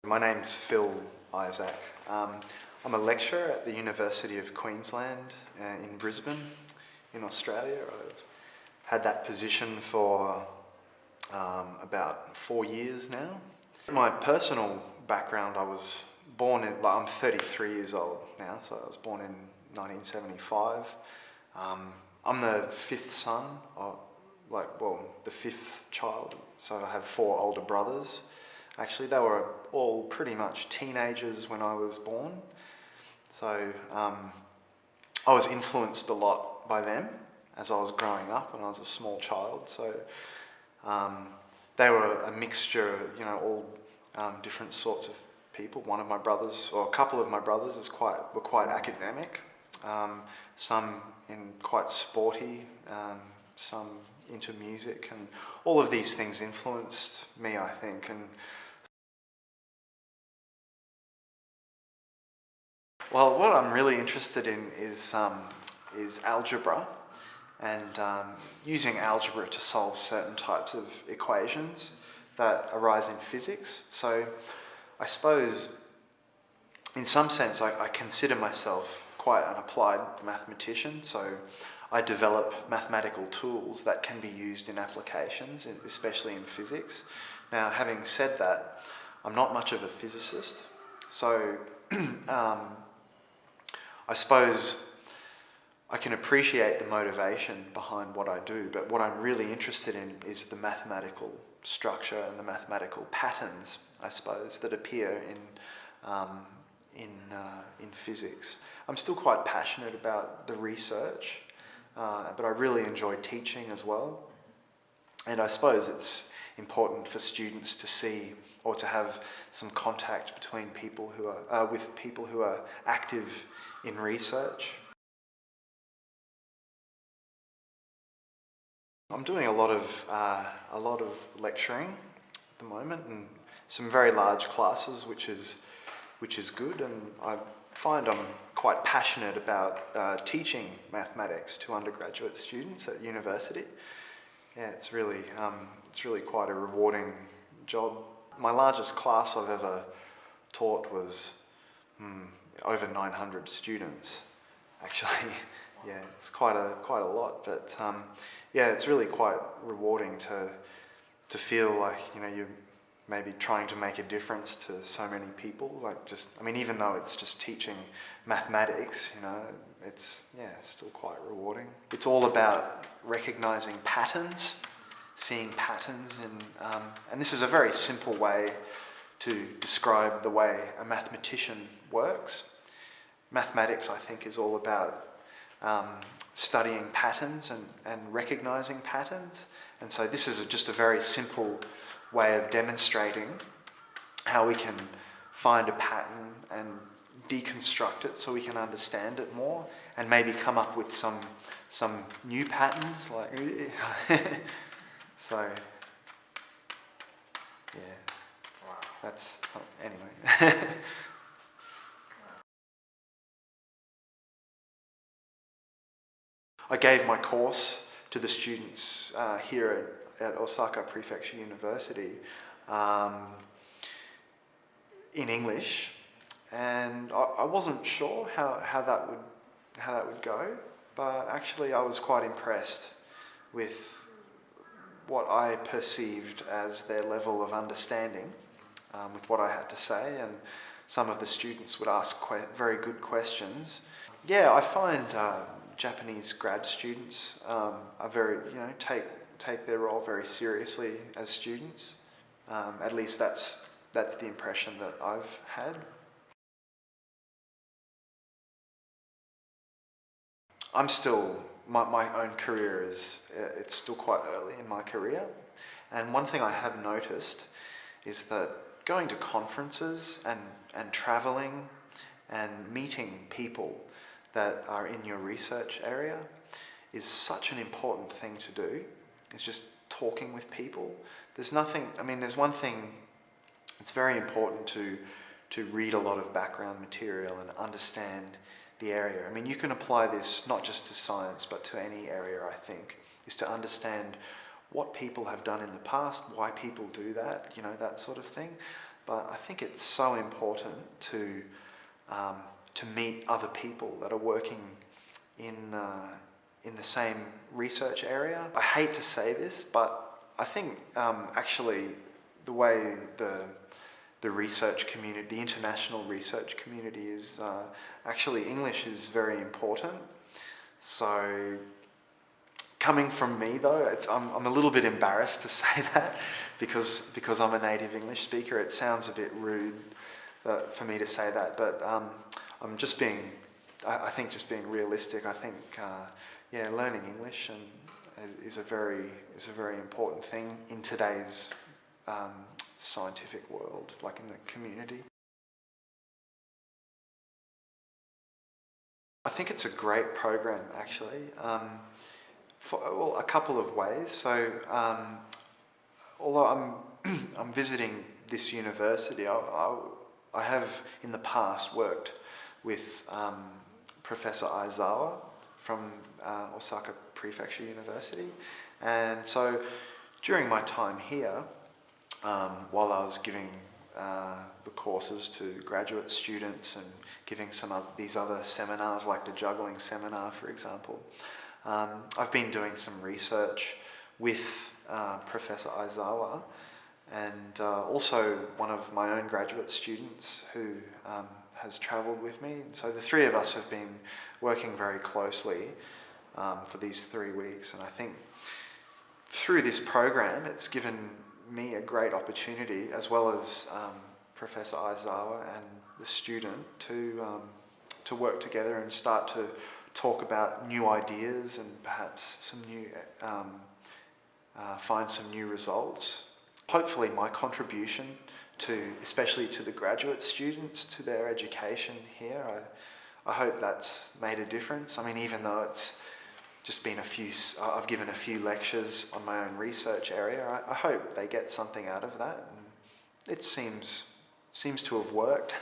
My name's Isaac. I'm a lecturer at the University of Queensland in Brisbane, in Australia. I've had that position for about 4 years now. My personal background, I was born in, I'm 33 years old now, so I was born in 1975. I'm the fifth son, the fifth child, so I have 4 older brothers. Actually, they were all pretty much teenagers when I was born, so I was influenced a lot by them as I was growing up when I was a small child. So they were a mixture, all different sorts of people. One of my brothers, or a couple of my brothers, were quite academic. Some quite sporty, some into music, and all of these things influenced me, I think. Well, what I'm really interested in is algebra, and using algebra to solve certain types of equations that arise in physics. So I suppose in some sense I consider myself quite an applied mathematician, so I develop mathematical tools that can be used in applications, especially in physics. Now, having said that, I'm not much of a physicist, so I suppose I can appreciate the motivation behind what I do, but what I'm really interested in is the mathematical structure and the mathematical patterns, I suppose, that appear in physics. I'm still quite passionate about the research, but I really enjoy teaching as well. And I suppose it's important for students to see or to have some contact between people who are with people who are active in research. I'm doing a lot of lecturing at the moment, and some very large classes, which is good. And I find I'm quite passionate about teaching mathematics to undergraduate students at university. Yeah, it's really quite a rewarding job. My largest class I've ever taught was over 900 students, actually. Yeah, it's quite a lot, but yeah, it's really quite rewarding to feel like you're maybe trying to make a difference to so many people. Even though it's just teaching mathematics, it's still quite rewarding. It's all about recognizing patterns, seeing patterns, and this is a very simple way to describe the way a mathematician works. Mathematics, I think, is all about studying patterns and recognizing patterns. And so this is just a very simple way of demonstrating how we can find a pattern and deconstruct it so we can understand it more, and maybe come up with some new patterns. So yeah, that's anyway. I gave my course to the students here at Osaka Prefecture University in English, and I wasn't sure how that would go, but actually I was quite impressed with what I perceived as their level of understanding with what I had to say, and some of the students would ask very good questions. Yeah, I find Japanese grad students are very, take their role very seriously as students. At least that's the impression that I've had. I'm still, my own career it's still quite early in my career. And one thing I have noticed is that going to conferences and traveling and meeting people that are in your research area is such an important thing to do. It's just talking with people. There's one thing, it's very important to read a lot of background material and understand the area. You can apply this not just to science, but to any area, I think, is to understand what people have done in the past, why people do that, that sort of thing. but I think it's so important to meet other people that are working in the same research area. I hate to say this, but I think actually the way the research community, the international research community is, actually English is very important. So coming from me though, I'm a little bit embarrassed to say that because I'm a native English speaker. It sounds a bit rude for me to say that, but I'm just being, I think just being realistic. I think learning English is a very important thing in today's scientific world, like in the community. I think it's a great program actually, for a couple of ways. So although I'm visiting this university, I have in the past worked with Professor Isaac from Osaka Prefecture University, and so during my time here, while I was giving the courses to graduate students and giving these other seminars, like the juggling seminar, for example, I've been doing some research with Professor Aizawa, and also one of my own graduate students who has travelled with me. And so the three of us have been working very closely for these 3 weeks, and I think through this program it's given me a great opportunity, as well as Professor Aizawa and the student, to work together and start to talk about new ideas and perhaps some new find some new results. Hopefully my contribution especially to the graduate students, to their education here, I hope that's made a difference. I mean, even though it's just been I've given a few lectures on my own research area, I hope they get something out of that. And it seems to have worked.